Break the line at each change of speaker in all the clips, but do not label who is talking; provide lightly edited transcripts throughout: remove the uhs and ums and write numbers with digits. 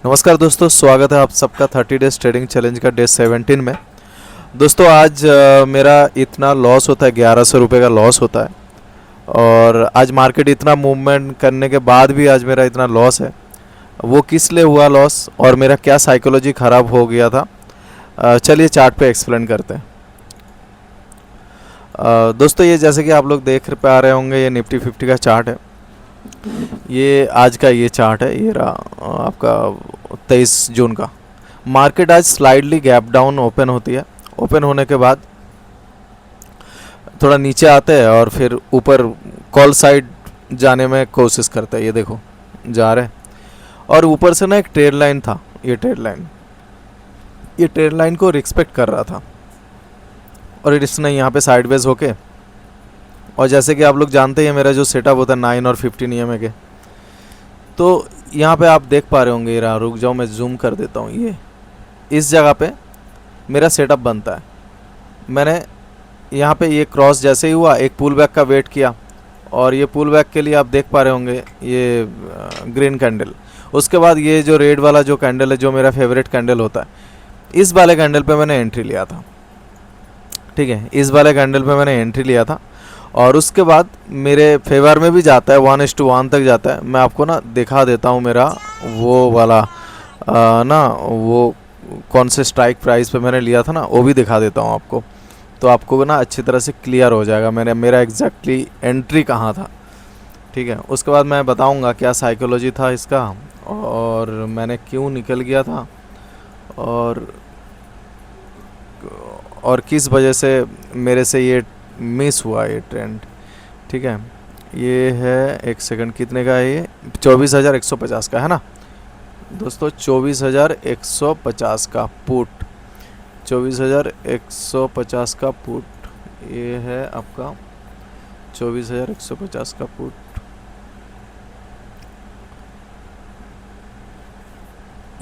नमस्कार दोस्तों, स्वागत है आप सबका 30 डेज ट्रेडिंग चैलेंज का डे 17 में। दोस्तों आज मेरा इतना लॉस होता है, 1100 रुपये का लॉस होता है। और आज मार्केट इतना मूवमेंट करने के बाद भी आज मेरा इतना लॉस है। वो किस लिए हुआ लॉस और मेरा क्या साइकोलॉजी ख़राब हो गया था, चलिए चार्ट पे एक्सप्लेन करते हैं। दोस्तों ये जैसे कि आप लोग देख पा रहे होंगे, ये निफ्टी 50 का चार्ट है। ये आज का ये चार्ट है, ये रहा आपका 23 जून का। मार्केट आज स्लाइडली गैप डाउन ओपन होती है। ओपन होने के बाद थोड़ा नीचे आते हैं और फिर ऊपर कॉल साइड जाने में कोशिश करते हैं। ये देखो जा रहे हैं और ऊपर से ना एक ट्रेड लाइन था, ये ट्रेड लाइन को रिस्पेक्ट कर रहा था और इसने यहाँ पे साइडवेज होके, और जैसे कि आप लोग जानते हैं मेरा जो सेटअप होता है 9 और 15 EMA के, तो यहाँ पे आप देख पा रहे होंगे। रुक जाओ, मैं जूम कर देता हूँ। ये इस जगह पे मेरा सेटअप बनता है। मैंने यहाँ पे ये क्रॉस जैसे ही हुआ, एक पुल बैक का वेट किया और ये पुल बैक के लिए आप देख पा रहे होंगे ये ग्रीन कैंडल। उसके बाद ये जो रेड वाला जो कैंडल है, जो मेरा फेवरेट कैंडल होता है, इस वाले कैंडल पे मैंने एंट्री लिया था। ठीक है, इस वाले कैंडल पे मैंने एंट्री लिया था और उसके बाद मेरे फेवर में भी जाता है, 1:1 तक जाता है। मैं आपको ना दिखा देता हूँ मेरा वो वाला वो कौन से स्ट्राइक प्राइस पे मैंने लिया था ना, वो भी दिखा देता हूँ आपको, तो आपको ना अच्छी तरह से क्लियर हो जाएगा मेरा एग्जैक्टली एंट्री कहाँ था। ठीक है, उसके बाद मैं बताऊँगा क्या साइकोलॉजी था इसका और मैंने क्यों निकल गया था और किस वजह से मेरे से ये मिस हुआ ये ट्रेंड। ठीक है, ये है, एक सेकंड, कितने का है ये? 24,150 का है ना दोस्तों, 24,150 का पुट, 24,150 का पुट, ये है आपका 24,150 का पुट।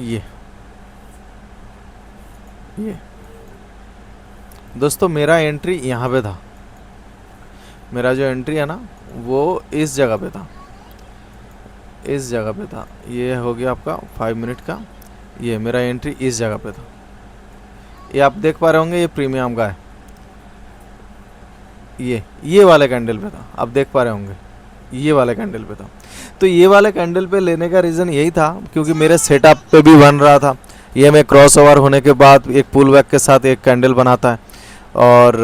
ये दोस्तों मेरा एंट्री यहाँ पे था। मेरा जो एंट्री है ना वो इस जगह पे था, इस जगह पे था। ये हो गया आपका 5 मिनट का। ये मेरा एंट्री इस जगह पे था। ये आप देख पा रहे होंगे, ये प्रीमियम का है। ये वाले कैंडल पे था, आप देख पा रहे होंगे, ये वाले कैंडल पे था। तो ये वाले कैंडल पे लेने का रीज़न यही था क्योंकि मेरे सेटअप पे भी बन रहा था। ये मैं क्रॉस ओवर होने के बाद एक पुल बैक के साथ एक कैंडल बनाता है और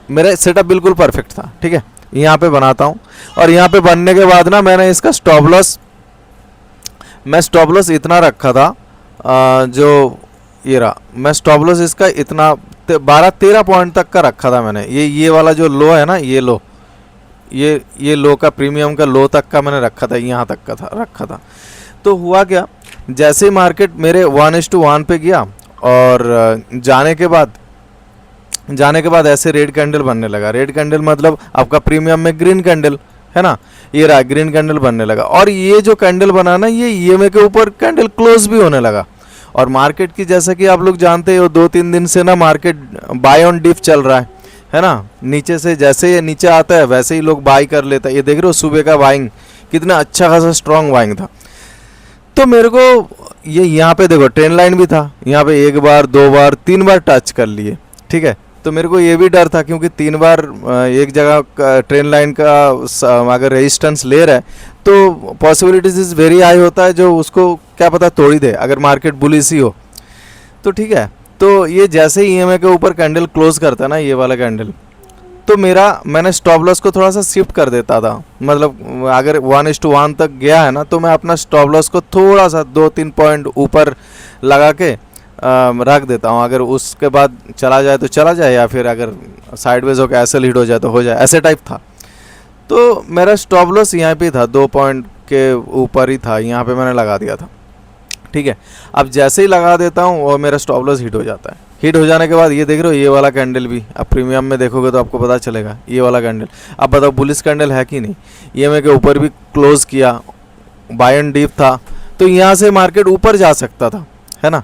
मेरा सेटअप बिल्कुल परफेक्ट था। ठीक है, यहाँ पे बनाता हूँ और यहाँ पे बनने के बाद ना मैंने इसका स्टॉप लॉस इतना रखा था, जो ये रहा, मैं स्टॉप लॉस इसका इतना 12-13 पॉइंट तक का रखा था मैंने। ये वाला जो लो है ना, ये लो, ये लो का प्रीमियम का लो तक का मैंने रखा था, यहाँ तक का था रखा था। तो हुआ क्या, जैसे ही मार्केट मेरे 1:1 पे गया और जाने के बाद ऐसे रेड कैंडल बनने लगा। रेड कैंडल मतलब आपका प्रीमियम में ग्रीन कैंडल है ना, ये रहा ग्रीन कैंडल बनने लगा। और ये जो कैंडल बना ना, ये EMA के ऊपर कैंडल क्लोज भी होने लगा। और मार्केट की जैसा कि आप लोग जानते हो 2-3 दिन से ना मार्केट बाय ऑन डिप चल रहा है ना। नीचे से जैसे ये नीचे आता है वैसे ही लोग बाई कर लेता है। ये देख रहे हो सुबह का बाइंग कितना अच्छा खासा स्ट्रॉन्ग बाइंग था। तो मेरे को ये यहाँ पे देखो ट्रेंड लाइन भी था, यहाँ पे 1 बार 2 बार 3 बार टच कर लिए। ठीक है, तो मेरे को ये भी डर था क्योंकि 3 बार एक जगह ट्रेंड लाइन का अगर रेजिस्टेंस ले रहा है तो पॉसिबिलिटीज इज़ वेरी हाई होता है जो उसको क्या पता तोड़ ही दे अगर मार्केट बुलिश ही हो। तो ठीक है, तो ये जैसे ही EMA के ऊपर कैंडल क्लोज करता है ना, ये वाला कैंडल, तो मैंने स्टॉप लॉस को थोड़ा सा शिफ्ट कर देता था। मतलब अगर 1:1 तक गया है ना, तो मैं अपना स्टॉप लॉस को थोड़ा सा 2-3 पॉइंट ऊपर लगा के रख देता हूँ। अगर उसके बाद चला जाए तो चला जाए, या फिर अगर साइडवेज होकर ऐसे लीड हो जाए तो हो जाए, ऐसे टाइप था। तो मेरा स्टॉप लॉस यहाँ पे था, 2 पॉइंट के ऊपर ही था, यहाँ पे मैंने लगा दिया था। ठीक है, अब जैसे ही लगा देता हूँ और मेरा स्टॉप लॉस हिट हो जाता है। हिट हो जाने के बाद ये देख रहे हो, ये वाला कैंडल भी अब प्रीमियम में देखोगे तो आपको पता चलेगा, ये वाला कैंडल। अब बताओ बुलिश कैंडल है कि नहीं? EMA के ऊपर भी क्लोज किया, बाय एंड डीप था, तो यहाँ से मार्केट ऊपर जा सकता था, है ना।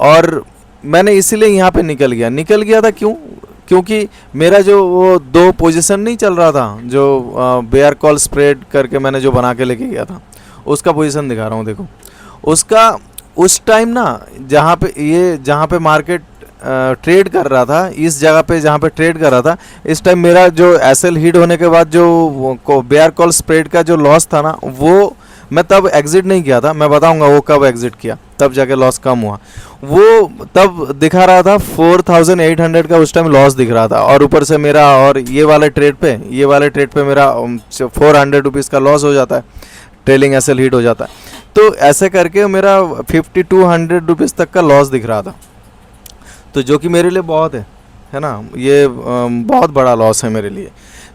और मैंने इसीलिए यहाँ पे निकल गया था। क्यों? क्योंकि मेरा जो वो 2 पोजीशन नहीं चल रहा था, जो बेयर कॉल स्प्रेड करके मैंने जो बना के लेके गया था, उसका पोजीशन दिखा रहा हूँ। देखो उसका उस टाइम ना जहाँ पे मार्केट ट्रेड कर रहा था, इस जगह पे जहाँ पे ट्रेड कर रहा था, इस टाइम मेरा जो एसएल हिट होने के बाद जो बेयर कॉल स्प्रेड का जो लॉस था ना, वो मैं तब एग्जिट नहीं किया था। मैं बताऊंगा वो कब एग्जिट किया, तब जाके लॉस कम हुआ। वो तब दिखा रहा था 4800 का उस टाइम लॉस दिख रहा था, और ऊपर से मेरा और ये वाले ट्रेड पे मेरा 400 रुपीज़ का लॉस हो जाता है, ट्रेलिंग एसएल हिट हो जाता है। तो ऐसे करके मेरा 5200 रुपीज़ तक का लॉस दिख रहा था, तो जो कि मेरे लिए बहुत है ना, ये बहुत बड़ा लॉस है मेरे लिए।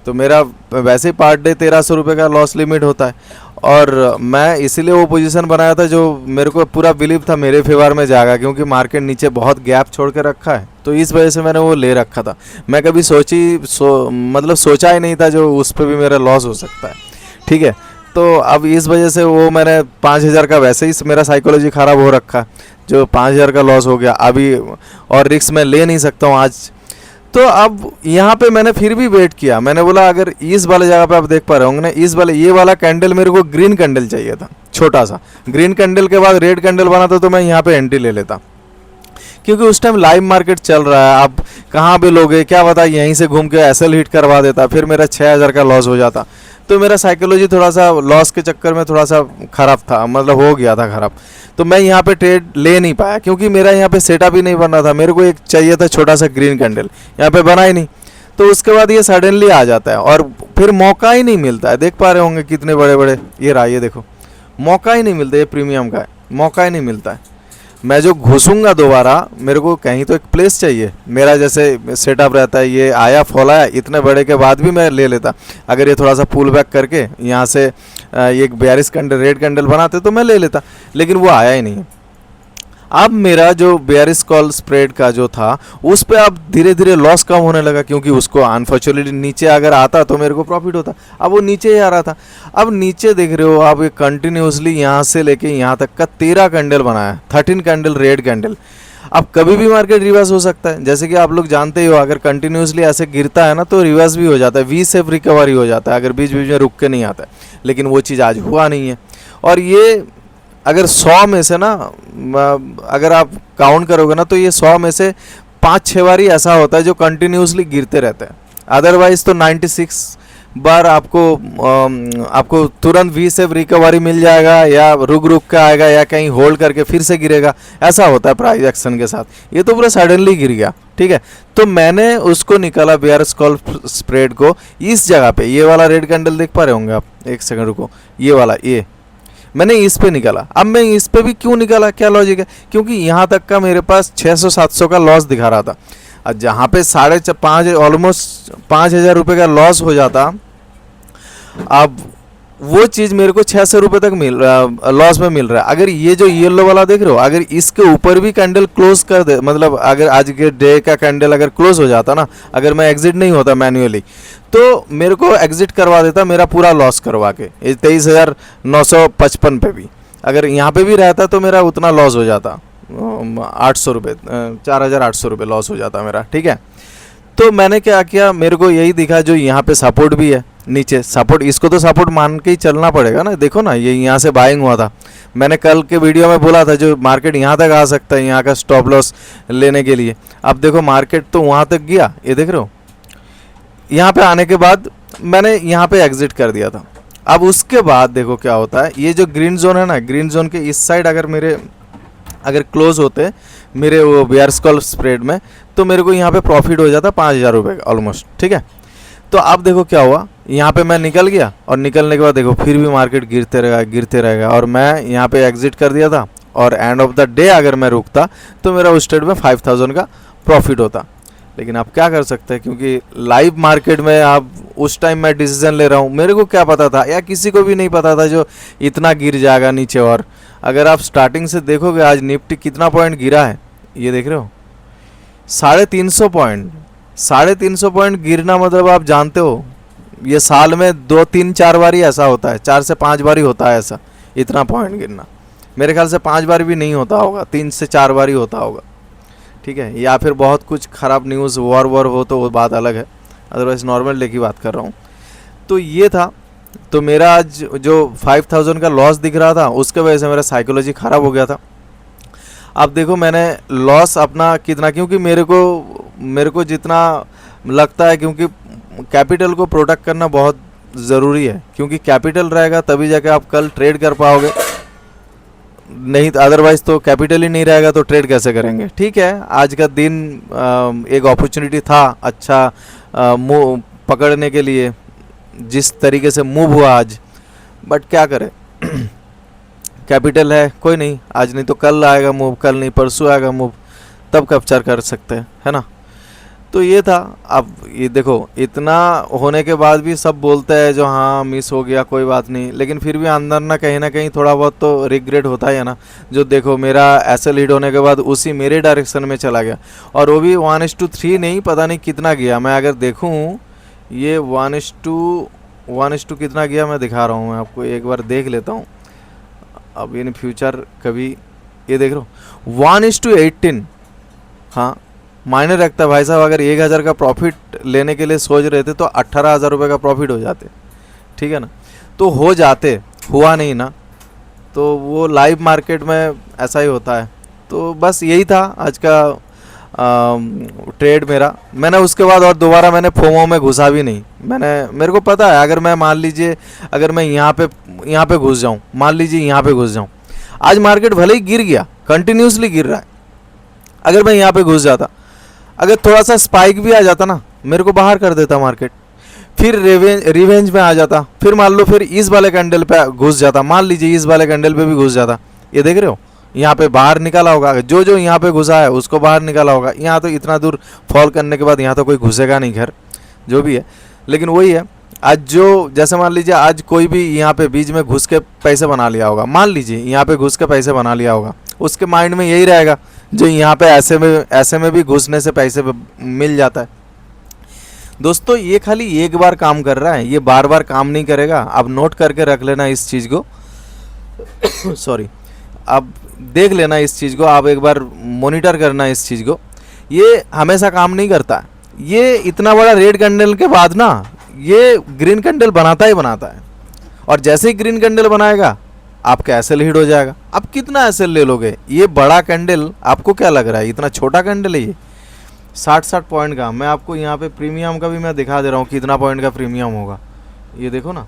तो मेरा वैसे पर डे 1300 रुपये का लॉस लिमिट होता है, और मैं इसीलिए वो पोजीशन बनाया था जो मेरे को पूरा बिलीव था मेरे फेवर में जाएगा, क्योंकि मार्केट नीचे बहुत गैप छोड़ के रखा है, तो इस वजह से मैंने वो ले रखा था। मैं कभी मतलब सोचा ही नहीं था जो उस पर भी मेरा लॉस हो सकता है, ठीक है। तो अब इस वजह से वो मैंने 5000 का वैसे ही मेरा साइकोलॉजी ख़राब हो रखा, जो 5000 का लॉस हो गया अभी, और रिस्क मैं ले नहीं सकता हूँ आज। तो अब यहाँ पे मैंने फिर भी वेट किया, मैंने बोला अगर इस वाले जगह पे आप देख पा रहे होंगे ना, ये वाला कैंडल मेरे को ग्रीन कैंडल चाहिए था, छोटा सा ग्रीन कैंडल के बाद रेड कैंडल बना था, तो मैं यहाँ पे एंट्री ले लेता, क्योंकि उस टाइम लाइव मार्केट चल रहा है। आप कहाँ भी लोगे क्या पता, यहीं से घूम के एसएल हिट करवा देता, फिर मेरा 6000 का लॉस हो जाता। तो मेरा साइकोलॉजी थोड़ा सा लॉस के चक्कर में थोड़ा सा ख़राब था, मतलब हो गया था ख़राब। तो मैं यहाँ पे ट्रेड ले नहीं पाया, क्योंकि मेरा यहाँ पे सेटअप ही नहीं बन रहा था। मेरे को एक चाहिए था छोटा सा ग्रीन कैंडल, यहाँ पे बना ही नहीं। तो उसके बाद ये सडनली आ जाता है, और फिर मौका ही नहीं मिलता है। देख पा रहे होंगे कितने बड़े बड़े ये रहा, ये देखो मौका ही नहीं मिलता, ये प्रीमियम का है, मौका ही नहीं मिलता है। मैं जो घुसूंगा दोबारा, मेरे को कहीं तो एक प्लेस चाहिए। मेरा जैसे सेटअप रहता है, ये आया फॉल आया, इतने बड़े के बाद भी मैं ले लेता। अगर ये थोड़ा सा पुल बैक करके यहाँ से एक 42 कैंडल रेड कैंडल बनाते तो मैं ले लेता, लेकिन वो आया ही नहीं। अब मेरा जो 42 कॉल स्प्रेड का जो था, उस पर अब धीरे धीरे लॉस कम होने लगा, क्योंकि उसको अनफॉर्चुनेटली नीचे अगर आता तो मेरे को प्रॉफिट होता। अब वो नीचे ही आ रहा था। अब नीचे देख रहे हो आप, ये कंटिन्यूसली यहाँ से लेके यहाँ तक का 13 कैंडल बनाया, 13 कैंडल रेड कैंडल। अब कभी भी मार्केट रिवर्स हो सकता है, जैसे कि आप लोग जानते ही हो, अगर कंटिन्यूसली ऐसे गिरता है ना तो रिवर्स भी हो जाता है, वी शेप रिकवरी हो जाता है, अगर बीच बीच में रुक के नहीं आता है। लेकिन वो चीज़ आज हुआ नहीं है। और ये अगर 100 में से ना, अगर आप काउंट करोगे ना, तो ये 100 में से 5-6 बार ही ऐसा होता है जो कंटिन्यूसली गिरते रहते हैं। अदरवाइज तो 96 बार आपको तुरंत वी से रिकवरी मिल जाएगा, या रुक के आएगा, या कहीं होल्ड करके फिर से गिरेगा। ऐसा होता है प्राइस एक्शन के साथ। ये तो पूरा सडनली गिर गया, ठीक है। तो मैंने उसको निकाला बेयर्स कॉल स्प्रेड को इस जगह पे। ये वाला रेड कैंडल देख पा रहे होंगे आप, एक सेकंड रुको, ये वाला, ये मैंने इस पे निकाला। अब मैं इस पे भी क्यों निकाला, क्या लॉजिक है, क्योंकि यहाँ तक का मेरे पास 600-700 का लॉस दिखा रहा था। और जहाँ पे 5.5 ऑलमोस्ट 5000 रुपये का लॉस हो जाता, अब वो चीज़ मेरे को 600 रुपये तक लॉस में मिल रहा है। अगर ये जो येलो वाला देख रहे हो, अगर इसके ऊपर भी कैंडल क्लोज कर दे, मतलब अगर आज के डे का कैंडल अगर क्लोज हो जाता ना, अगर मैं एग्जिट नहीं होता मैन्युअली, तो मेरे को एग्जिट करवा देता मेरा पूरा लॉस करवा के। 23,955 पे भी अगर यहाँ पे भी रहता तो मेरा उतना लॉस हो जाता, 800 रुपये, 4800 रुपये लॉस हो जाता मेरा, ठीक है। तो मैंने क्या किया, मेरे को यही दिखा जो यहाँ पे सपोर्ट भी है नीचे, सपोर्ट, इसको तो सपोर्ट मान के ही चलना पड़ेगा ना। देखो ना, ये यहाँ से बाइंग हुआ था। मैंने कल के वीडियो में बोला था जो मार्केट यहाँ तक आ सकता है, यहाँ का स्टॉप लॉस लेने के लिए। अब देखो मार्केट तो वहाँ तक गया, ये देख रहे हो। यहाँ पे आने के बाद मैंने यहाँ पे एग्जिट कर दिया था। अब उसके बाद देखो क्या होता है, ये जो ग्रीन जोन है ना, ग्रीन जोन के इस साइड अगर क्लोज होते मेरे वो बेयर्स कॉल स्प्रेड में, तो मेरे को यहाँ पे प्रॉफिट हो जाता 5000 रुपये का ऑलमोस्ट, ठीक है। तो अब देखो क्या हुआ, यहाँ पे मैं निकल गया, और निकलने के बाद देखो फिर भी मार्केट गिरते रहेगा, और मैं यहाँ पे एग्जिट कर दिया था। और एंड ऑफ द डे अगर मैं रुकता तो मेरा उस ट्रेड में 5000 का प्रॉफिट होता। लेकिन आप क्या कर सकते हैं, क्योंकि लाइव मार्केट में आप उस टाइम मैं डिसीजन ले रहा हूँ, मेरे को क्या पता था, या किसी को भी नहीं पता था जो इतना गिर जाएगा नीचे। और अगर आप स्टार्टिंग से देखोगे आज निफ्टी कितना पॉइंट गिरा है, ये देख रहे हो, 350 पॉइंट। 350 पॉइंट गिरना मतलब आप जानते हो, ये साल में 2-3-4 बार ही ऐसा होता है, 4 से 5 बार ही होता है ऐसा, इतना पॉइंट गिरना। मेरे ख्याल से 5 बार भी नहीं होता होगा, 3 से 4 बार ही होता होगा, ठीक है। या फिर बहुत कुछ ख़राब न्यूज़ वॉर हो तो वो बात अलग है, अदरवाइज़ नॉर्मल डे की बात कर रहा हूँ। तो ये था तो मेरा आज जो 5000 का लॉस दिख रहा था उसके वजह से मेरा साइकोलॉजी ख़राब हो गया था। अब देखो मैंने लॉस अपना कितना, क्योंकि मेरे को जितना लगता है, क्योंकि कैपिटल को प्रोटेक्ट करना बहुत ज़रूरी है, क्योंकि कैपिटल रहेगा तभी जाके आप कल ट्रेड कर पाओगे, नहीं तो अदरवाइज़ तो कैपिटल ही नहीं रहेगा तो ट्रेड कैसे करेंगे। ठीक है, आज का दिन एक अपॉर्चुनिटी था अच्छा मूव पकड़ने के लिए, जिस तरीके से मूव हुआ आज, बट क्या करें कैपिटल है, कोई नहीं, आज नहीं तो कल आएगा मूव, कल नहीं परसों आएगा मूव, तब कैप्चर कर सकते हैं, है ना। तो ये था। अब ये देखो इतना होने के बाद भी सब बोलते हैं जो हाँ मिस हो गया कोई बात नहीं, लेकिन फिर भी अंदर ना कहीं थोड़ा बहुत तो रिग्रेट होता है ना। जो देखो मेरा ऐसे लीड होने के बाद उसी मेरे डायरेक्शन में चला गया, और वो भी 1:3 नहीं, पता नहीं कितना गया। मैं अगर देखूँ ये 1:1 कितना गया मैं दिखा रहा हूँ, मैं आपको एक बार देख लेता हूँ। अब इन फ्यूचर कभी ये देख रहा हूँ 1:18, हाँ मायने रखता है भाई साहब। अगर 1000 का प्रॉफिट लेने के लिए सोच रहे थे तो 18,000 रुपये का प्रॉफिट हो जाते, ठीक है ना। तो हो जाते, हुआ नहीं ना, तो वो लाइव मार्केट में ऐसा ही होता है। तो बस यही था आज का ट्रेड मेरा। मैंने उसके बाद और दोबारा मैंने फोमो में घुसा भी नहीं। मेरे को पता है अगर मैं मान लीजिए अगर मैं यहाँ पे घुस जाऊँ, मान लीजिए यहाँ पे घुस जाऊँ, आज मार्केट भले ही गिर गया, कंटिन्यूसली गिर रहा है, अगर मैं यहाँ पे घुस जाता, अगर थोड़ा सा स्पाइक भी आ जाता ना, मेरे को बाहर कर देता मार्केट, फिर रिवेंज में आ जाता, फिर मान लो फिर इस वाले कैंडल पे घुस जाता, मान लीजिए इस वाले कैंडल पे भी घुस जाता। ये देख रहे हो यहाँ पे बाहर निकाला होगा, जो यहाँ पे घुसा है उसको बाहर निकाला होगा। यहाँ तो इतना दूर फॉल करने के बाद यहाँ तो कोई घुसेगा नहीं, खैर जो भी है, लेकिन वही है। आज जो जैसे मान लीजिए आज कोई भी यहाँ पे बीच में घुस के पैसे बना लिया होगा, मान लीजिए यहाँ पे घुस के पैसे बना लिया होगा, उसके माइंड में यही रहेगा जो यहाँ पे ऐसे में भी घुसने से पैसे मिल जाता है। दोस्तों ये खाली एक बार काम कर रहा है, ये बार बार काम नहीं करेगा। अब नोट करके रख लेना इस चीज़ को सॉरी, अब देख लेना इस चीज़ को, आप एक बार मॉनिटर करना इस चीज़ को। ये हमेशा काम नहीं करता है। ये इतना बड़ा रेड कैंडल के बाद ना ये ग्रीन कैंडल बनाता ही बनाता है, और जैसे ही ग्रीन कैंडल बनाएगा आपका एसएल हिट हो जाएगा। अब कितना एसएल ले लोगे? ये बड़ा कैंडल आपको क्या लग रहा है इतना छोटा कैंडल है ये? 60 पॉइंट का। मैं आपको यहाँ पे प्रीमियम का भी मैं दिखा दे रहा हूँ कितना पॉइंट का प्रीमियम होगा। ये देखो ना,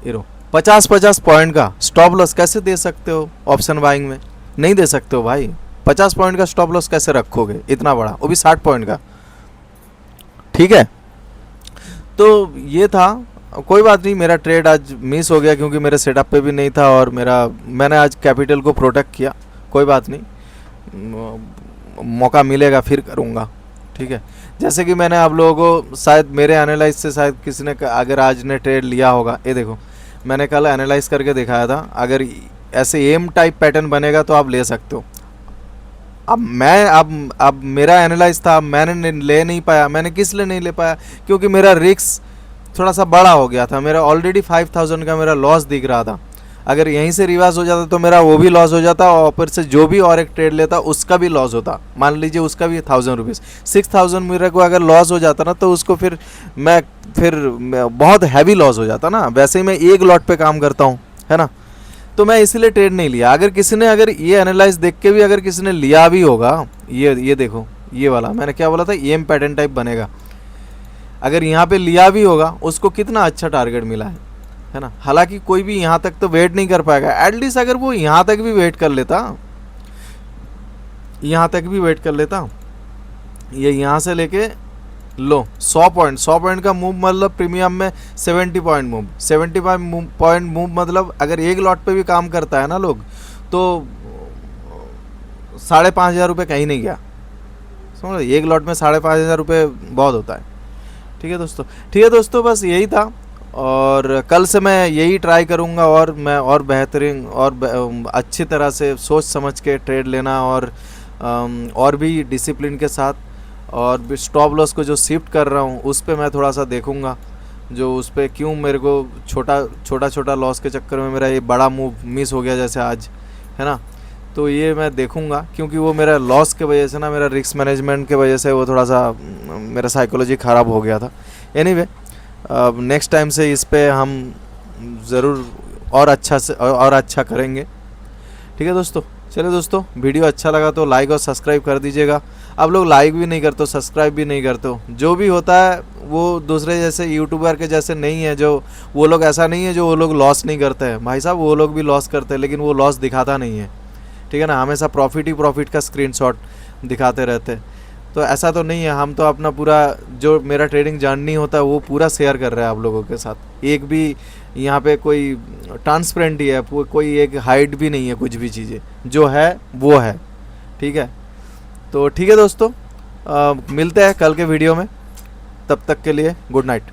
ये रो 50 पॉइंट का स्टॉप लॉस कैसे दे सकते हो ऑप्शन बाइंग में? नहीं दे सकते हो भाई। 50 पॉइंट का स्टॉप लॉस कैसे रखोगे इतना बड़ा, वो भी 60 पॉइंट का? ठीक है, तो ये था। कोई बात नहीं, मेरा ट्रेड आज मिस हो गया क्योंकि मेरे सेटअप पे भी नहीं था, और मैंने आज कैपिटल को प्रोटेक्ट किया। कोई बात नहीं, मौका मिलेगा फिर करूँगा, ठीक है। जैसे कि मैंने आप लोगों को शायद मेरे एनालाइज से शायद किसी ने अगर आज ने ट्रेड लिया होगा, ये देखो मैंने कल एनालाइज करके दिखाया था, अगर ऐसे एम टाइप पैटर्न बनेगा तो आप ले सकते हो। अब मेरा एनालाइज था, मैंने ले नहीं पाया। मैंने किस लिए नहीं ले पाया? क्योंकि मेरा रिस्क थोड़ा सा बड़ा हो गया था। मेरा ऑलरेडी 5000 का मेरा लॉस दिख रहा था। अगर यहीं से रिवर्स हो जाता तो मेरा वो भी लॉस हो जाता, और ऊपर से जो भी और एक ट्रेड लेता उसका भी लॉस होता। मान लीजिए उसका भी 1000 रुपीज़, 6000 मेरे को अगर लॉस हो जाता ना, तो उसको फिर बहुत हैवी लॉस हो जाता ना। वैसे ही मैं एक लॉट पे काम करता हूँ, है ना, तो मैं इसीलिए ट्रेड नहीं लिया। अगर किसी ने अगर ये एनालाइज देख के भी अगर किसी ने लिया भी होगा, ये देखो ये वाला मैंने क्या बोला था, एम पैटर्न टाइप बनेगा, अगर यहाँ पे लिया भी होगा उसको कितना अच्छा टारगेट मिला है ना। हालांकि कोई भी यहाँ तक तो वेट नहीं कर पाएगा। एटलीस्ट अगर वो यहाँ तक भी वेट कर लेता, ये यहाँ से लेके लो 100 पॉइंट का मूव, मतलब प्रीमियम में 70 पॉइंट मूव, 75 पॉइंट मूव, मतलब अगर एक लॉट पे भी काम करता है ना लोग, तो 5,500 रुपये कहीं नहीं गया, समझ। एक लॉट में 5,500 रुपये बहुत होता है। ठीक है दोस्तों, बस यही था, और कल से मैं यही ट्राई करूँगा, और मैं और बेहतरीन और अच्छी तरह से सोच समझ के ट्रेड लेना, और भी डिसिप्लिन के साथ, और स्टॉप लॉस को जो शिफ्ट कर रहा हूँ उस पे मैं थोड़ा सा देखूँगा, जो उस पे क्यों मेरे को छोटा लॉस के चक्कर में मेरा ये बड़ा मूव मिस हो गया जैसे आज, है ना। तो ये मैं देखूँगा, क्योंकि वो मेरा लॉस के वजह से ना, मेरा रिस्क मैनेजमेंट के वजह से वो थोड़ा सा मेरा साइकोलॉजी ख़राब हो गया था। एनीवे नेक्स्ट टाइम से इस पे हम ज़रूर और अच्छा से और अच्छा करेंगे। ठीक है दोस्तों, चलिए दोस्तों, वीडियो अच्छा लगा तो लाइक और सब्सक्राइब कर दीजिएगा। आप लोग लाइक भी नहीं करते हो, सब्सक्राइब भी नहीं करते हो। जो भी होता है वो दूसरे जैसे यूट्यूबर के जैसे नहीं है, जो वो लोग ऐसा नहीं है जो वो लोग लॉस नहीं करते हैं। भाई साहब वो लोग भी लॉस करते हैं, लेकिन वो लॉस दिखाता नहीं है। ठीक है ना, हमेशा प्रॉफिट ही प्रॉफिट का स्क्रीनशॉट दिखाते रहते हैं। तो ऐसा तो नहीं है, हम तो अपना पूरा जो मेरा ट्रेडिंग जर्नी होता है वो पूरा शेयर कर रहे हैं आप लोगों के साथ। एक भी यहाँ पे कोई ट्रांसपेरेंट ही है, कोई एक हाइड भी नहीं है, कुछ भी चीज़ें जो है वो है। ठीक है, तो ठीक है दोस्तों, मिलते हैं कल के वीडियो में। तब तक के लिए गुड नाइट।